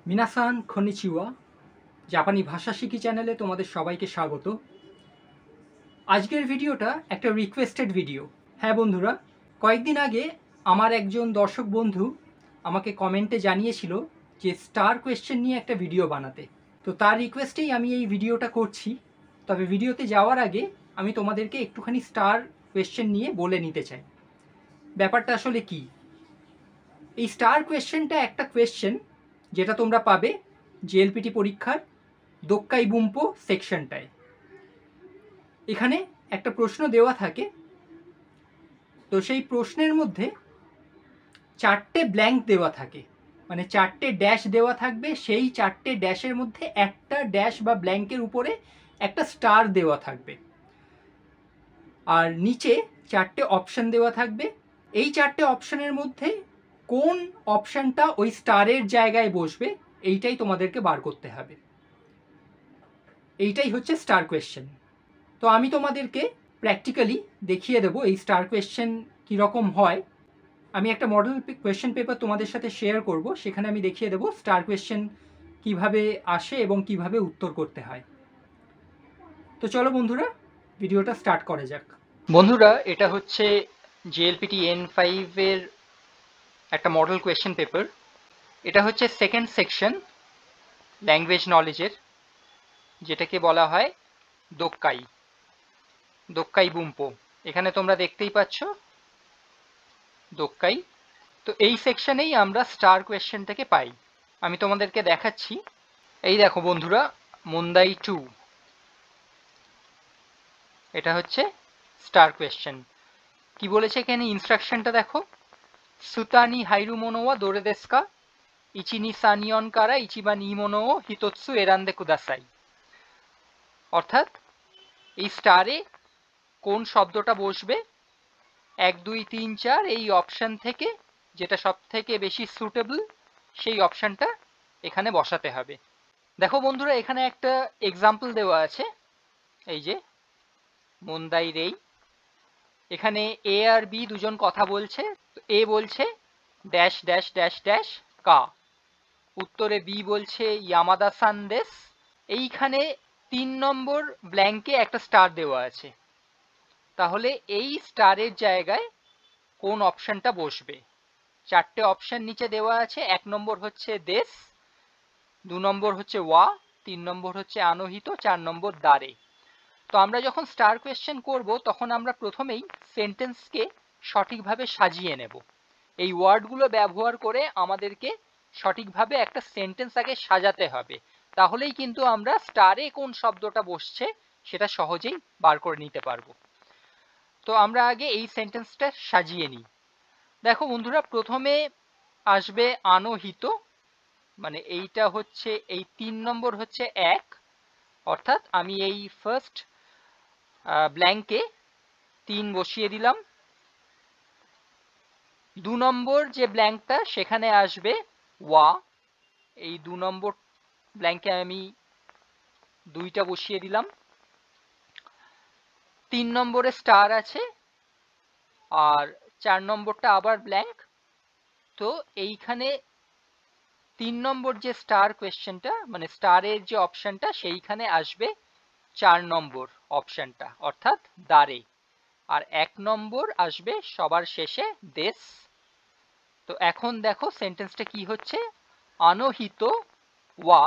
মিনাসান খনিচিওয়া জাপানি ভাষা শিখি চ্যানেলে তোমাদের সবাইকে স্বাগত। আজকের ভিডিওটা একটা রিকোয়েস্টেড ভিডিও। হ্যাঁ বন্ধুরা, কয়েকদিন আগে আমার একজন দর্শক বন্ধু আমাকে কমেন্টে জানিয়েছিল যে স্টার কোয়েশ্চেন নিয়ে একটা ভিডিও বানাতে। তো তার রিকোয়েস্টেই আমি এই ভিডিওটা করছি। তবে ভিডিওতে যাওয়ার আগে আমি তোমাদেরকে একটুখানি স্টার কোয়েশ্চেন নিয়ে বলে নিতে চাই ব্যাপারটা আসলে কি। এই স্টার কোয়েশ্চেনটা একটা কোয়েশ্চেন যেটা তোমরা পাবে জেএলপিটি পরীক্ষার দোক্কাই বুম্পো সেকশনটায়। এখানে একটা প্রশ্ন দেওয়া থাকে, তো সেই প্রশ্নের মধ্যে চারটে ব্ল্যাঙ্ক দেওয়া থাকে, মানে চারটে ড্যাশ দেওয়া থাকবে, সেই চারটে ড্যাশের মধ্যে একটা ড্যাশ বা ব্ল্যাঙ্কের উপরে একটা স্টার দেওয়া থাকবে, আর নিচে চারটে অপশন দেওয়া থাকবে। এই চারটে অপশনের মধ্যে কোন অপশনটা ওই স্টারের জায়গায় বসবে এইটাই তোমাদেরকে বার করতে হবে। এইটাই হচ্ছে স্টার কোয়েশ্চেন। তো আমি তোমাদেরকে প্র্যাকটিক্যালি দেখিয়ে দেবো এই স্টার কোয়েশ্চেন কীরকম হয়। আমি একটা মডেল কোয়েশ্চেন পেপার তোমাদের সাথে শেয়ার করব, সেখানে আমি দেখিয়ে দেবো স্টার কোয়েশ্চেন কিভাবে আসে এবং কিভাবে উত্তর করতে হয়। তো চলো বন্ধুরা, ভিডিওটা স্টার্ট করা যাক। বন্ধুরা, এটা হচ্ছে জেএলপিটি N5 একটা মডেল কোয়েশ্চেন পেপার। এটা হচ্ছে সেকেন্ড সেকশন ল্যাঙ্গুয়েজ নলেজের, যেটাকে বলা হয় দোক্কাই দোক্কাই বুম্পো। এখানে তোমরা দেখতেই পাচ্ছ দোক্কাই। তো এই সেকশনেই আমরা স্টার কোয়েশ্চেনটাকে পাই। আমি তোমাদেরকে দেখাচ্ছি। এই দেখো বন্ধুরা, মুন্দাই 2, এটা হচ্ছে স্টার কোয়েশ্চেন। কি বলেছে এখানে ইনস্ট্রাকশনটা দেখো, সুতানি হাইরু মোনোয়া দোরে দেস্কা ইচিনি সানিয়ন কারা ইচিবা নি মোনো হিতোৎসু এরান্দে কুদাসাই। অর্থাৎ এই স্টারে কোন শব্দটা বসবে, 1 2 3 4 এই অপশন থেকে যেটা সব থেকে বেশি সুটেবল সেই অপশনটা এখানে বসাতে হবে। দেখো বন্ধুরা, এখানে একটা এক্সাম্পল দেওয়া আছে, এই যে মুন্দাই রেই। এখানে এ আর বি দুজন কথা বলছে। এ বলছে ড্যাশ ড্যাশ ড্যাশ ড্যাশ কা, উত্তরে বি বলছে ইয়ামাদা সান দেস। এইখানে 3 নম্বর ব্ল্যাঙ্কে একটা স্টার দেওয়া আছে, তাহলে এই স্টারের জায়গায় কোন অপশনটা বসবে? চারটে অপশন নিচে দেওয়া আছে। 1 নম্বর হচ্ছে দেশ, 2 নম্বর হচ্ছে ওয়া, 3 নম্বর হচ্ছে আনহিত, 4 নম্বর দারে। তো আমরা যখন স্টার কোয়েশ্চেন করব তখন আমরা প্রথমেই সেন্টেন্সকে সঠিকভাবে সাজিয়ে নেব। এই ওয়ার্ডগুলো ব্যবহার করে আমাদেরকে সঠিকভাবে একটা সেন্টেন্স আগে সাজাতে হবে, তাহলেই কিন্তু আমরা স্টারে কোন শব্দটা বসছে সেটা সহজেই বার করে নিতে পারবো। তো আমরা আগে এই সেন্টেন্সটা সাজিয়ে নিই। দেখো বন্ধুরা, প্রথমে আসবে আনহিত, মানে এইটা হচ্ছে এই 3 নম্বর হচ্ছে 1, অর্থাৎ আমি এই ফার্স্ট ব্ল্যাঙ্কে 3 বসিয়ে দিলাম। 2 নম্বর যে ব্ল্যাঙ্কটা সেখানে আসবে ওয়া, এই 2 নম্বর ব্ল্যাঙ্কে আমি 2টা বসিয়ে দিলাম। 3 নম্বরে স্টার আছে আর 4 নম্বরটা আবার ব্ল্যাঙ্ক। তো এইখানে 3 নম্বর যে স্টার কোয়েশ্চেনটা, মানে স্টারের যে অপশনটা, সেইখানে আসবে 4 নম্বর অপশনটা, অর্থাৎ দারে। আর 1 নম্বর আসবে সবার শেষে দেশ। তো এখন দেখো সেন্টেন্সটা কি হচ্ছে, আনহিত ওয়া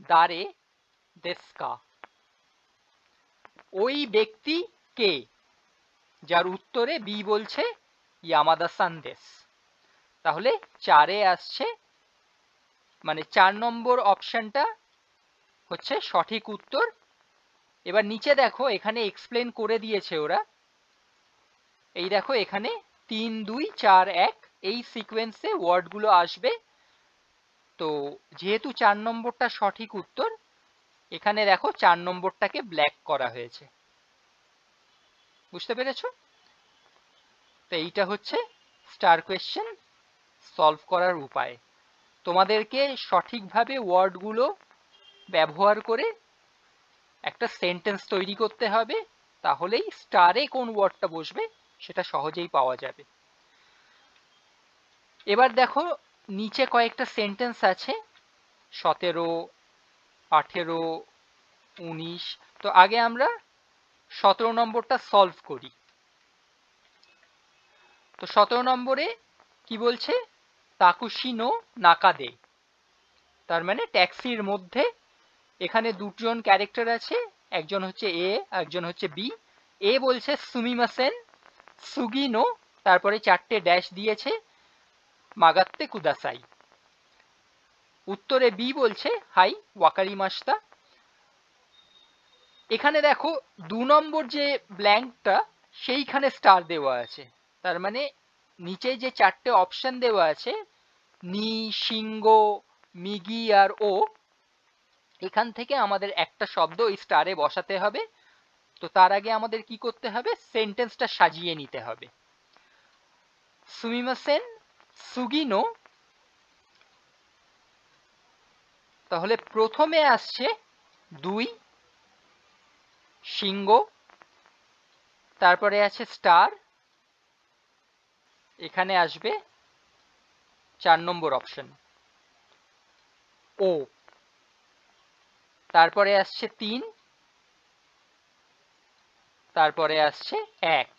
দারে দেস্কা। ওই ব্যক্তি কে, যার উত্তরে বি বলছে ইয়ামাদা সান দেস। তাহলে 4-এ আসছে, মানে 4 নম্বর অপশনটা হচ্ছে সঠিক উত্তর। এবার নিচে দেখো, এখানে এক্সপ্লেন করে দিয়েছে ওরা। এই দেখো এখানে 3 2 4 1 এই সিকোয়েন্সে ওয়ার্ডগুলো আসবে। তো যেহেতু 4 নম্বরটা সঠিক উত্তর, এখানে দেখো 4 নম্বরটাকে ব্ল্যাক করা হয়েছে। বুঝতে পেরেছো? তো এইটা হচ্ছে স্টার কোয়েশ্চেন সলভ করার উপায়। তোমাদেরকে সঠিকভাবে ওয়ার্ডগুলো ব্যবহার করে একটা সেন্টেন্স তৈরি করতে হবে, তাহলেই স্টারে কোন ওয়ার্ডটা বসবে সেটা সহজেই পাওয়া যাবে। এবার দেখো নিচে কয়েকটা সেন্টেন্স আছে, 17, 18, 19। তো আগে আমরা 17 নম্বরটা সলভ করি। তো 17 নম্বরে কি বলছে, তাকুশি নো নাকাদে, তার মানে ট্যাক্সির মধ্যে এখানে দুজন ক্যারেক্টার আছে, একজন হচ্ছে এ, একজন হচ্ছে বি। এ বলছে সুমিমাসেন সুগি নো, তারপরে 4টে ড্যাশ দিয়েছে, মাগাত্তে কুদাসাই। উত্তরে বি বলছে হাই ওয়াকারিমাস্তা। এখানে দেখো 2 নম্বর যে ব্ল্যাঙ্কটা সেইখানে স্টার দেওয়া আছে, তার মানে নিচে যে 4টে অপশন দেওয়া আছে নি, শিঙ্গো, মিগি আর ও, এখান থেকে আমাদের একটা শব্দ এই স্টারে বসাতে হবে। তো তার আগে আমাদের কি করতে হবে, সেন্টেন্সটা সাজিয়ে নিতে হবে। সুমিমাসেন সুগিনো, তাহলে প্রথমে আসছে 2 শিঙ্গো, তারপরে আছে স্টার, এখানে আসবে 4 নম্বর অপশন ও, তারপরে আসছে 3, তারপরে আসছে 1।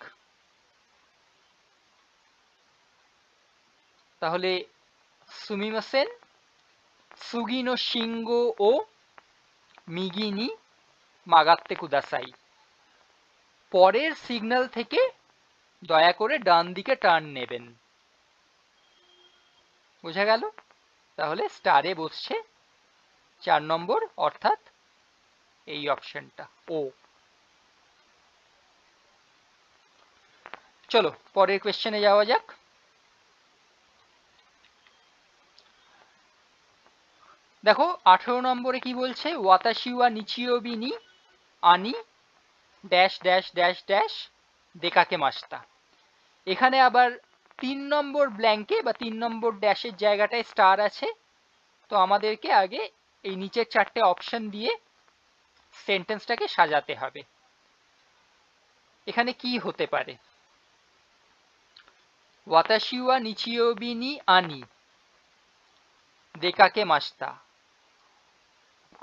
তাহলে সুমিমাসেন সুগিনো শিঙ্গো ও মিগিনি মাগাত্তে কুদাসাই। পরের সিগন্যাল থেকে দয়া করে ডান দিকে টার্ন নেবেন। বোঝা গেল? তাহলে স্টারে বসছে 4 নম্বর, অর্থাৎ এই অপশনটা ও। চলো পরের কোয়েশ্চেনে যাওয়া যাক। দেখো 18 নম্বরে কি বলছে, ওয়াতাশিওয়া নিচিওবি নি আনি ড্যাশ ড্যাশ ড্যাশ ড্যাশ দেকাকে মাস্তা। এখানে আবার 3 নম্বর ব্ল্যাঙ্কে বা 3 নম্বর ড্যাশের জায়গাটায় স্টার আছে। তো আমাদেরকে আগে এই নিচের 4টে অপশন দিয়ে সেন্টেন্সটাকে সাজাতে হবে। এখানে কি হতে পারে, ওয়াতাশিওয়া নিচিওবি নি আনি দেকাকে মাস্তা,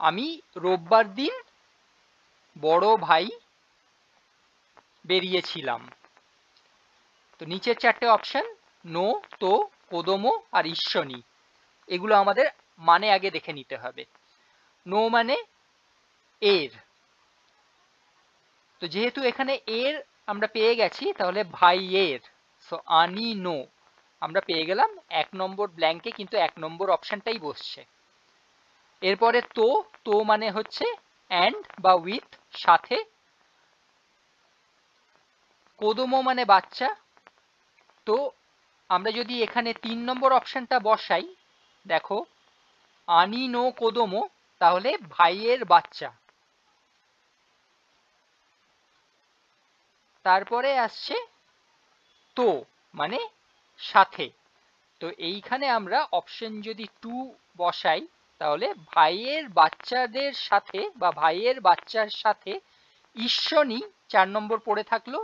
আমি রোববার দিন বড় ভাই বেরিয়েছিলাম। তো নিচের 4টে অপশন নো, তো, কোদোমো আর ঈশ্বনী, এগুলো আমাদের মানে আগে দেখে নিতে হবে। নো মানে এর, তো যেহেতু এখানে এর আমরা পেয়ে গেছি, তাহলে ভাইয়ের, সো আনি নো আমরা পেয়ে গেলাম 1 নম্বর ব্ল্যাঙ্কে, কিন্তু 1 নম্বর অপশনটাই বসছে। এরপরে তো, তো মানে হচ্ছে অ্যান্ড বা উইথ, সাথে। কোদোমো মানে বাচ্চা। তো আমরা যদি এখানে 3 নম্বর অপশনটা বসাই, দেখো আনি নো কোদোমো, তাহলে ভাইয়ের বাচ্চা। তারপরে আসছে তো মানে সাথে। তো এইখানে আমরা অপশন যদি 2 বসাই, তাহলে ভাইয়ের বাচ্চাদের সাথে বা ভাইয়ের বাচ্চার সাথে ঈশ্বনী 4 নম্বর পড়ে থাকলো,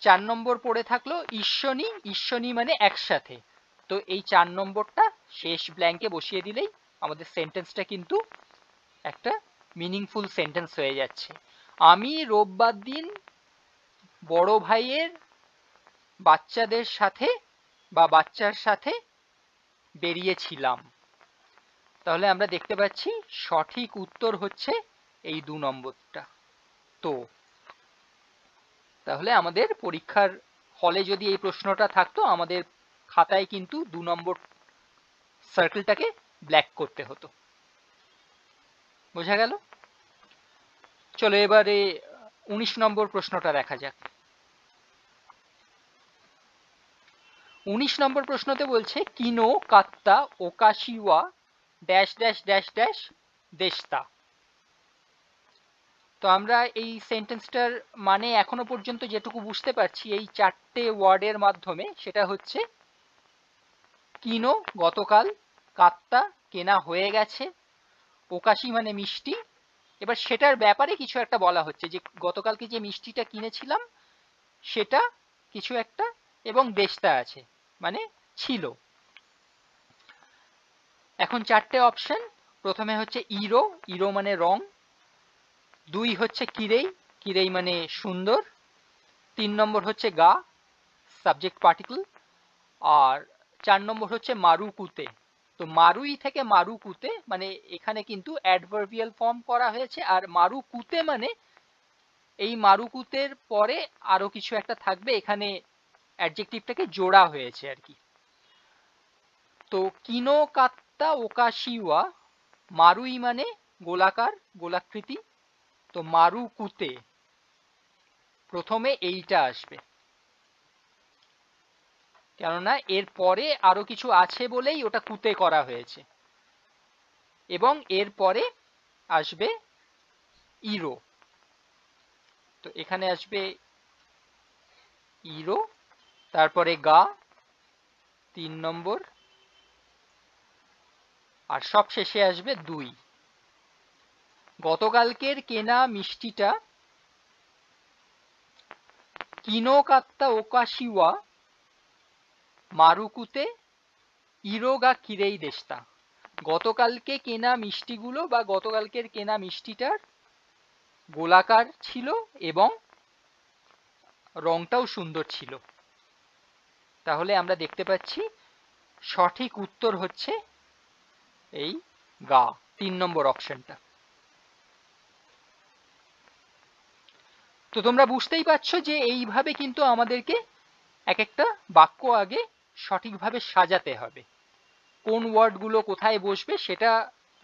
4 নম্বর পড়ে থাকলো ঈশ্বনী, ঈশ্বনী মানে একসাথে। তো এই 4 নম্বরটা শেষ ব্ল্যাঙ্কে বসিয়ে দিলেই আমাদের সেন্টেন্সটা কিন্তু একটা মিনিংফুল সেন্টেন্স হয়ে যাচ্ছে। আমি রোববার দিন বড় ভাইয়ের বাচ্চাদের সাথে বা বাচ্চার সাথে বেরিয়েছিলাম। তাহলে আমরা দেখতে পাচ্ছি সঠিক উত্তর হচ্ছে এই 2 নম্বরটা। তো তাহলে আমাদের পরীক্ষার হলে যদি এই প্রশ্নটা থাকতো, আমাদের খাতায় কিন্তু 2 নম্বর সার্কেলটাকে ব্ল্যাক করতে হতো। বোঝা গেল? চলো এবারে 19 নম্বর প্রশ্নটা দেখা যাক। 19 নম্বর প্রশ্নতে বলছে কিনো কাত্তা ওকাশিওয়া ড্যাশ ড্যাশ ড্যাশ ড্যাশ দেশতা। তো আমরা এই সেন্টেন্সটার মানে এখনো পর্যন্ত যেটুকু বুঝতে পারছি এই 4টে ওয়ার্ডের মাধ্যমে, সেটা হচ্ছে কিনো গতকাল, কাত্তা কেনা হয়ে গেছে, ওকাশি মানে মিষ্টি। এবার সেটার ব্যাপারে কিছু একটা বলা হচ্ছে, যে গতকালকে যে মিষ্টিটা কিনেছিলাম সেটা কিছু একটা, এবং দেশতা আছে মানে ছিল। এখন চারটে অপশন। প্রথমে হচ্ছে ইরো, ইরো মানে রং। 2 হচ্ছে কিরেই, কিরেই মানে সুন্দর। 3 নম্বর হচ্ছে গা, সাবজেক্ট পার্টিকেল। আর 4 নম্বর হচ্ছে মারুকুতে। তো মারুই থেকে মারুকুতে মানে এখানে কিন্তু অ্যাডভার্বিয়াল ফর্ম করা হয়েছে, আর মারুকুতে মানে এই মারুকুতের পরে আরো কিছু একটা থাকবে, এখানে অ্যাডজেক্টিভটাকে জোড়া হয়েছে আর কি। তো কিনো কাত্তা ওকাশিওয়া, মারুই মানে গোলাকার, গোলাকৃতি। তো মারুকুতে প্রথমে এইটা আসবে, কেননা এর পরে আরো কিছু আছে বলেই ওটা কুতে করা হয়েছে। এবং এর পরে আসবে ইরো, তো এখানে আসবে ইরো, তারপরে গা 3 নম্বর, আর সব শেষে আসবে 2। গতকালকের কেনা মিষ্টিটা কিনো কাত্তা ওকাশিওয়া মারুকুতে ইরো গা কিরেই দেশতা। গতকালকে কেনা মিষ্টিগুলো বা গতকালকের কেনা মিষ্টিটার গোলাকার ছিল এবং রংটাও সুন্দর ছিল। তাহলে আমরা দেখতে পাচ্ছি সঠিক উত্তর হচ্ছে এই গা, 3 নম্বর অপশনটা। তো তোমরা বুঝতেই পারছো যে এইভাবে কিন্তু আমাদেরকে এক একটা বাক্য আগে সঠিকভাবে সাজাতে হবে। কোন ওয়ার্ডগুলো কোথায় বসবে সেটা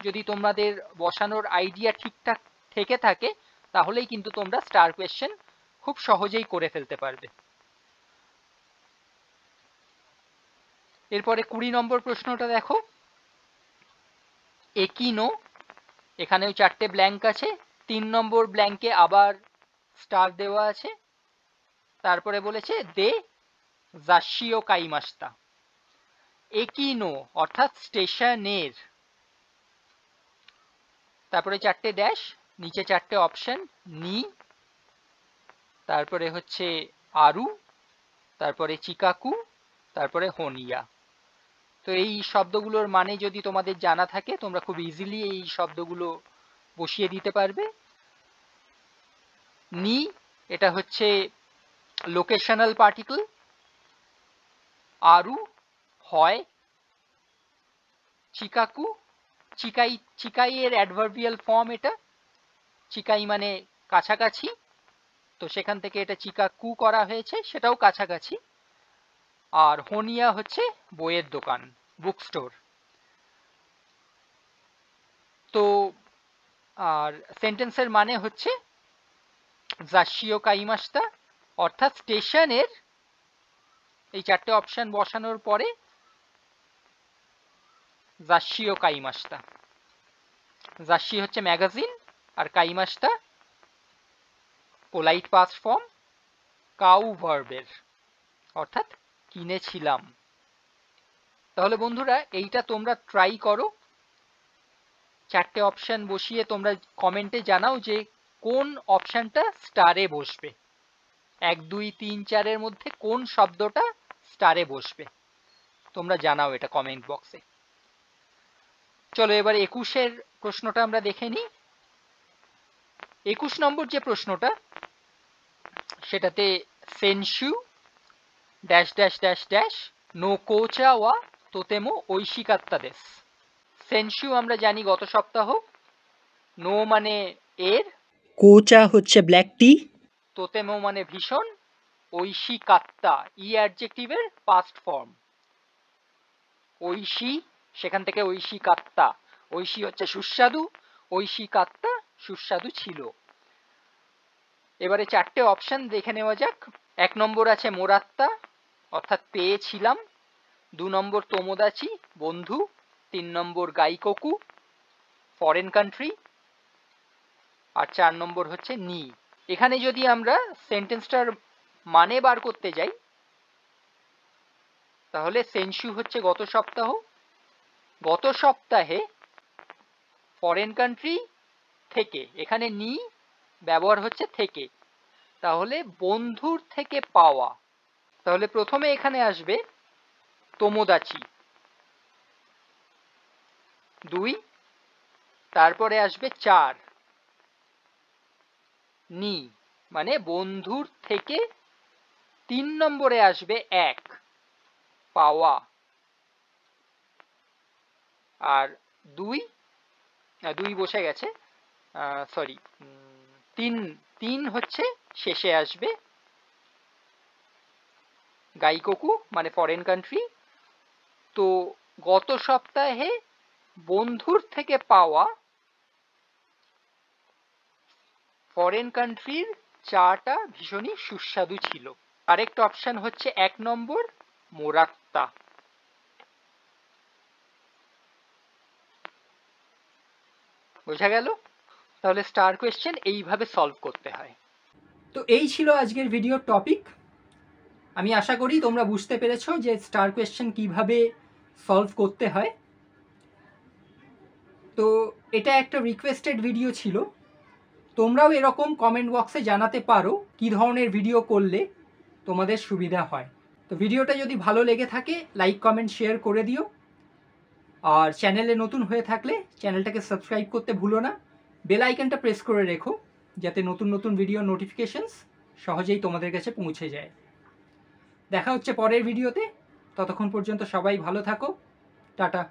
যদি তোমাদের বসানোর আইডিয়া ঠিকঠাক থেকে থাকে, তাহলেই কিন্তু তোমরা স্টার কোয়েশ্চেন খুব সহজেই করে ফেলতে পারবে। এরপরে 20 নম্বর প্রশ্নটা দেখো। একিনো, এখানেও 4টে ব্ল্যাঙ্ক আছে। 3 নম্বর ব্ল্যাঙ্কে আবার স্টার দেওয়া আছে। তারপরে বলেছে দে জাশিও কাইমাস্তা। একিনো অর্থাৎ স্টেশনের, তারপরে 4টে ড্যাশ, নিচে 4টে অপশন, নি, তারপরে হচ্ছে আরু, তারপরে চিকাকু, তারপরে হনিয়া। তো এই শব্দগুলোর মানে যদি তোমাদের জানা থাকে তোমরা খুব ইজিলি এই শব্দগুলো বসিয়ে দিতে পারবে। নি এটা হচ্ছে লোকেশনাল পার্টিকেল, আরু হয়, চিকাকু চিকাই, চিকাই এর অ্যাডভার্বিয়াল ফর্ম এটা, চিকাই মানে কাছাকাছি, তো সেখান থেকে এটা চিকাকু করা হয়েছে, সেটাও কাছাকাছি। আর হনিয়া হচ্ছে বইয়ের দোকান, বুক স্টোর। তো আর সেন্টেন্সের মানে হচ্ছে জাশিও কাইমাস্তা, অর্থাৎ স্টেশনের এই 4টে অপশন বসানোর পরে জাশিও কাইমাস্তা। জাশি হচ্ছে ম্যাগাজিন, আর কাইমাস্তা পোলাইট পাস্ট ফর্ম কাউ ভার্বের, অর্থাৎ কিনেছিলাম। তাহলে বন্ধুরা এইটা তোমরা ট্রাই করো। 4টে অপশন বসিয়ে তোমরা কমেন্টে জানাও যে কোন অপশনটা স্টারে বসবে, 1 2 3 4 এর মধ্যে কোন শব্দটা স্টারে বসবে, তোমরা জানাও এটা কমেন্ট বক্সে। চলো এবার 21 প্রশ্নটা আমরা দেখে নিই। 21 নম্বর যে প্রশ্নটা, সেটাতে সেনশু ড্যাশ ড্যাশ ড্যাশ ড্যাশ নো কোচা ওয়া তোতেমো ঐশিকাত্তা দেশ। সেনশু আমরা জানি গত সপ্তাহ, নো মানে এর, কোচা হচ্ছে ব্ল্যাক টি, তোতেমো মানে ভীষণ, ঐশিকাত্তা ই অ্যাডজেক্টিভের পাস্ট ফর্ম। ঐশী, সেখান থেকে ঐশিকাত্তা, ঐশী হচ্ছে সুস্বাদু, ঐশিকাত্তা সুস্বাদু ছিল। এবারে 4টে অপশন দেখে নেওয়া যাক। 1 নম্বর আছে মোরাত্তা, অর্থাৎ পেয়েছিলাম। 2 নম্বর তোমোদাচি বন্ধু। 3 নম্বর গাইকোকু ফরেন কান্ট্রি। আর 4 নম্বর হচ্ছে নি। এখানে যদি আমরা সেন্টেন্সটার মানে বার করতে যাই, তাহলে সেনশু হচ্ছে গত সপ্তাহ, গত সপ্তাহে ফরেন কান্ট্রি থেকে, এখানে নি ব্যবহার হচ্ছে থেকে, তাহলে বন্ধুর থেকে পাওয়া। তাহলে প্রথমে এখানে আসবে তোমোদাচি, 2, তারপরে আসবে 4 নি, মানে বন্ধুর থেকে 3 নম্বরে আসবে 1 পাওয়া, আর 2 বসে গেছে, সরি, 3 হচ্ছে শেষে আসবে গাইকোকু মানে ফরেন কান্ট্রি। তো গত সপ্তাহে বন্ধুর থেকে পাওয়া ফরেন কান্ট্রির চাটা ভীষণই সুস্বাদু ছিল। কারেক্ট অপশন হচ্ছে 1 নম্বর মোরাত্তা। বোঝা গেল? তাহলে স্টার কোয়েশ্চেন এইভাবে সলভ করতে হয়। তো এই ছিল আজকের ভিডিওর টপিক। আমি আশা করি তোমরা বুঝতে পেরেছো যে স্টার কোয়েশ্চেন কিভাবে সলভ করতে হয়। তো এটা একটা রিকোয়েস্টেড ভিডিও ছিল, তোমরাও এরকম কমেন্ট বক্সে জানাতে পারো কি ধরনের ভিডিও করলে তোমাদের সুবিধা হয়। তো ভিডিওটা যদি ভালো লেগে থাকে লাইক কমেন্ট শেয়ার করে দিও, আর চ্যানেলে নতুন হয়ে থাকলে চ্যানেলটাকে সাবস্ক্রাইব করতে ভুলো না, বেল আইকনটা প্রেস করে রেখো যাতে নতুন নতুন ভিডিও নোটিফিকেশনস সহজেই তোমাদের কাছে পৌঁছে যায়। দেখা হচ্ছে পরের ভিডিওতে, ততক্ষণ পর্যন্ত সবাই ভালো থাকো, টাটা।